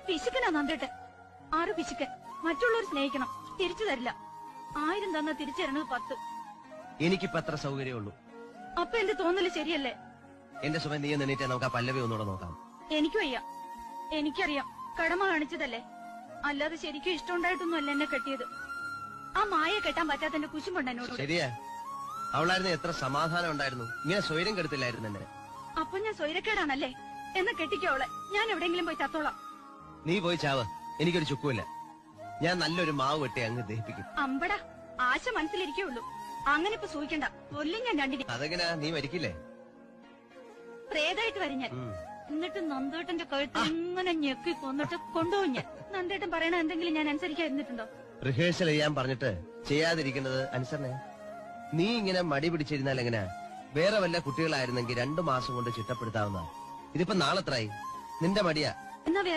പിശുക്കനാ നന്ദേട്ടൻ. 6 പിശുക്കൻ. മറ്റുള്ളവർ സ്നേഹിക്കണം, തിരിച്ചു തരില്ല. 1000 തന്നാ തിരിച്ചു തരണത് 10. എനിക്കിപ്പോ അത്ര സൗകര്യമുള്ളൂ. അപ്പൊ എന്റെ തോന്നല് ശരിയല്ലേ? എന്റെ സുഖം നീ നിന്നിട്ട് നമുക്ക് ആ പല്ലവി ഒന്നുകൂടെ നോക്കാം. എനിക്ക് വയ്യ. എനിക്കറിയാം കടമ കാണിച്ചതല്ലേ, അല്ലാതെ ശരിക്കും ഇഷ്ടമുണ്ടായിട്ടൊന്നും അല്ല എന്നെ കെട്ടിയത്. ആ മായ കെട്ടാൻ പറ്റാത്തന്റെ കുശുമ്പുണ്ട് എന്നോട്. ശരിയാ, അവളായിരുന്നു എത്ര സമാധാനം ഉണ്ടായിരുന്നു. ഇങ്ങനെ സ്വൈരം കെടുത്തില്ലായിരുന്നു എന്നെ. അപ്പൊ ഞാൻ സ്വൈരക്കേടാണല്ലേ? എന്നെ കെട്ടിക്കോളെ, ഞാൻ എവിടെയെങ്കിലും പോയി ചത്തോളാം. നീ പോയി ചാവ്, എനിക്കൊരു ചുക്കുമില്ല. ഞാൻ നല്ലൊരു മാവ് വെട്ടി അങ്ങ് ദഹിപ്പിക്കും. അമ്പടാ, ആശ മനസ്സിലിരിക്കുള്ളൂ. അങ്ങനെ ഇപ്പൊ സൂഹിക്കണ്ട, കൊല്ലും ഞാൻ രണ്ടിനെ. അതെങ്ങനെയാ, നീ മരിക്കില്ലേ? പ്രേതായിട്ട് വരും ഞാൻ. എന്നിട്ട് നന്ദേട്ടന്റെ കഴുത്ത് ഇങ്ങനെ ഞെക്കി കൊന്നിട്ട് കൊണ്ടുപോകും ഞാൻ. നന്ദേട്ടൻ പറയണ എന്തെങ്കിലും ഞാൻ അനുസരിക്കാതിരുന്നിട്ടുണ്ടോ? റിഹേഴ്സൽ ചെയ്യാൻ പറഞ്ഞിട്ട് ചെയ്യാതിരിക്കുന്നത് അനുസരണ. നീ ഇങ്ങനെ മടി പിടിച്ചിരുന്നാൽ എങ്ങനെയാ? വേറെ വല്ല കുട്ടികളായിരുന്നെങ്കിൽ 2 മാസം കൊണ്ട് ചിട്ടപ്പെടുത്താവുന്ന. ഇതിപ്പോ നാളെത്രായി? നിന്റെ മടിയാ. എന്നാ വേറെ